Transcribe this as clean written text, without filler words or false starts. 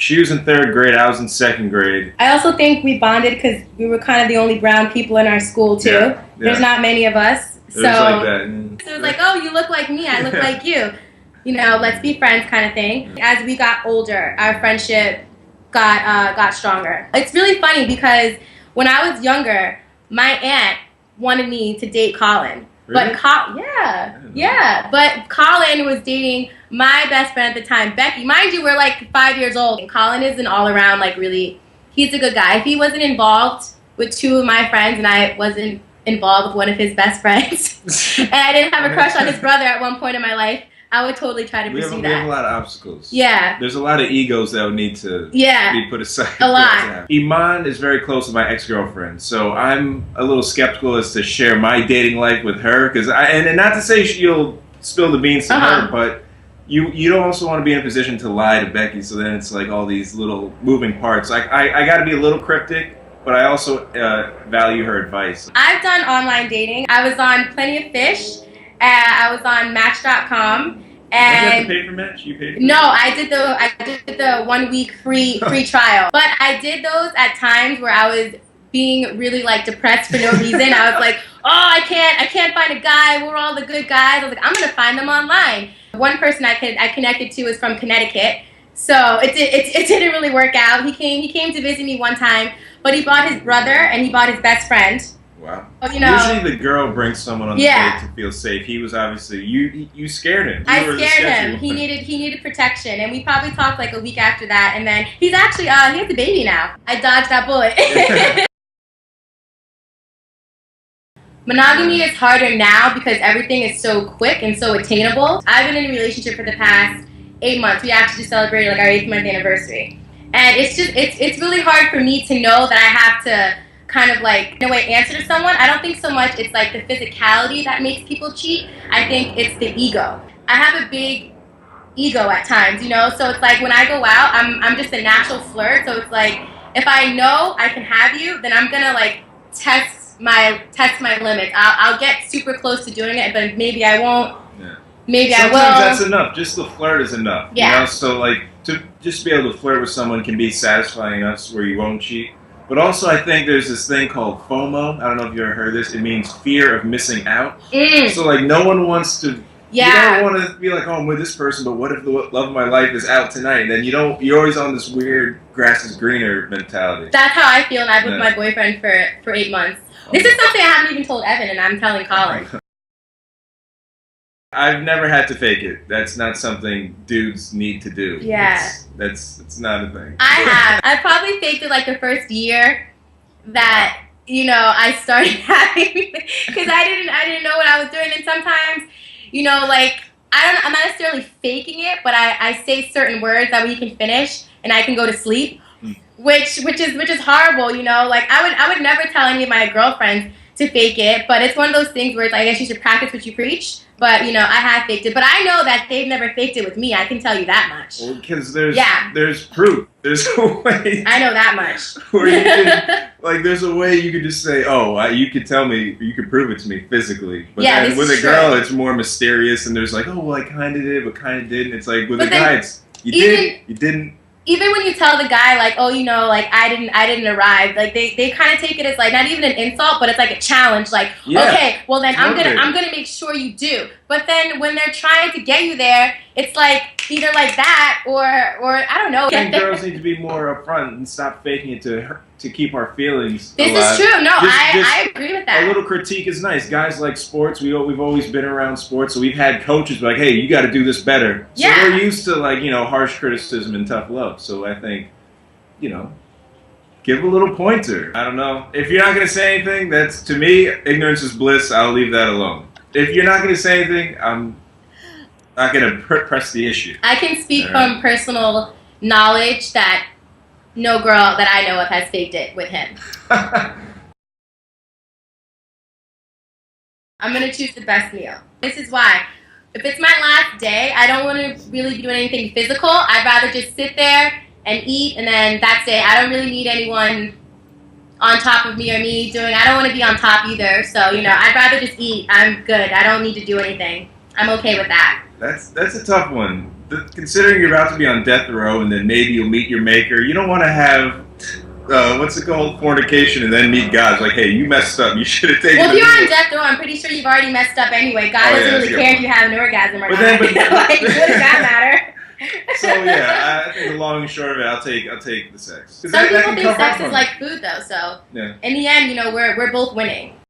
She was in 3rd grade. I was in 2nd grade. I also think we bonded because we were kind of the only brown people in our school too. Yeah. There's not many of us. It was like that. So it was like, oh, you look like me. I look like you. You know, let's be friends kind of thing. As we got older, our friendship got stronger. It's really funny because when I was younger, my aunt wanted me to date Colin. Really? But But Colin was dating my best friend at the time, Becky. Mind you, we're like 5 years old. And Colin is an all-around, like, really, he's a good guy. If he wasn't involved with 2 of my friends and I wasn't involved with one of his best friends, and I didn't have a crush on his brother at one point in my life, I would totally try to pursue that. We have a lot of obstacles. Yeah. There's a lot of egos that would need to be put aside. A lot. Iman is very close to my ex-girlfriend, so I'm a little skeptical as to share my dating life with her. And not to say you'll spill the beans to her, but you don't also want to be in a position to lie to Becky, so then it's like all these little moving parts. I got to be a little cryptic, but I also value her advice. I've done online dating. I was on Plenty of Fish. I was on Match.com. And did you have to pay for Match? You paid for No, I did the 1 week free trial. But I did those at times where I was being really like depressed for no reason. I was like, oh, I can't find a guy. We're all the good guys. I was like, I'm gonna find them online. One person I connected to was from Connecticut, so it didn't really work out. He came to visit me one time, but he brought his brother and he brought his best friend. Wow. But, you know, usually the girl brings someone on the date to feel safe. He was obviously you scared him. I scared him. He needed protection, and we probably talked like a week after that. And then he's actually he has a baby now. I dodged that bullet. Monogamy is harder now because everything is so quick and so attainable. I've been in a relationship for the past 8 months. We actually just celebrated like our 8th-month anniversary, and it's really hard for me to know that I have to kind of like, in a way, answer to someone. I don't think so much it's like the physicality that makes people cheat. I think it's the ego. I have a big ego at times, you know? So it's like when I go out, I'm just a natural flirt. So it's like, if I know I can have you, then I'm gonna like test my limits. I'll get super close to doing it, but maybe I won't. Yeah. Maybe Sometimes I will. that's enough. Just the flirt is enough. Yeah. You know? So like to just be able to flirt with someone can be satisfying enough where you won't cheat. But also, I think there's this thing called FOMO. I don't know if you ever heard this. It means fear of missing out. So, like, no one wants to. Yeah. You don't want to be like, oh, I'm with this person, but what if the love of my life is out tonight? And then you're always on this weird grass is greener mentality. That's how I feel, and I've been with my boyfriend for 8 months. This is something I haven't even told Evan, and I'm telling Colin. I've never had to fake it. That's not something dudes need to do. Yeah. It's not a thing. I have. I probably faked it like the first year that, you know, I started having, because I didn't know what I was doing. And sometimes, you know, like, I'm not necessarily faking it, but I say certain words that we can finish and I can go to sleep, which is horrible, you know. Like, I would never tell any of my girlfriends to fake it, but it's one of those things where it's, I guess you should practice what you preach. But, you know, I have faked it. But I know that they've never faked it with me. I can tell you that much. Well, because there's proof. There's a way. I know that much. Where you can, like, there's a way you could just say, oh, you could tell me, you could prove it to me physically. But then with a girl, it's more mysterious. And there's like, oh, well, I kind of did, but kind of didn't. It's like, with a guy, it's, you didn't. Even when you tell the guy, like, oh, you know, like, I didn't arrive, like, they kind of take it as, like, not even an insult, but it's like a challenge, like, okay, well, then I'm gonna make sure you do. But then when they're trying to get you there, it's like, either like that, or I don't know. I think girls need to be more upfront and stop faking it to keep our feelings alive. This is true. No, I agree with that. A little critique is nice. Guys like sports. We've always been around sports, so we've had coaches be like, hey, you got to do this better. So we're used to, like, you know, harsh criticism and tough love. So I think, you know, give a little pointer. I don't know. If you're not going to say anything, that's, to me, ignorance is bliss. I'll leave that alone. If you're not going to say anything, I'm not going to press the issue. I can speak from personal knowledge that no girl that I know of has faked it with him. I'm going to choose the best meal. This is why. If it's my last day, I don't want to really be doing anything physical. I'd rather just sit there and eat, and then that's it. I don't really need anyone on top of me or me doing. I don't want to be on top either. So, you know, I'd rather just eat. I'm good. I don't need to do anything. I'm okay with that. That's a tough one. considering you're about to be on death row and then maybe you'll meet your maker, you don't want to have what's it called, fornication, and then meet God. It's like, hey, you messed up. You should have taken. Well, if you're on death row, I'm pretty sure you've already messed up anyway. God doesn't really care if you have an orgasm or not. Like, what does that matter? So yeah, I think the long and short of it, I'll take the sex. Some people think sex is like food, though. So in the end, we're both winning.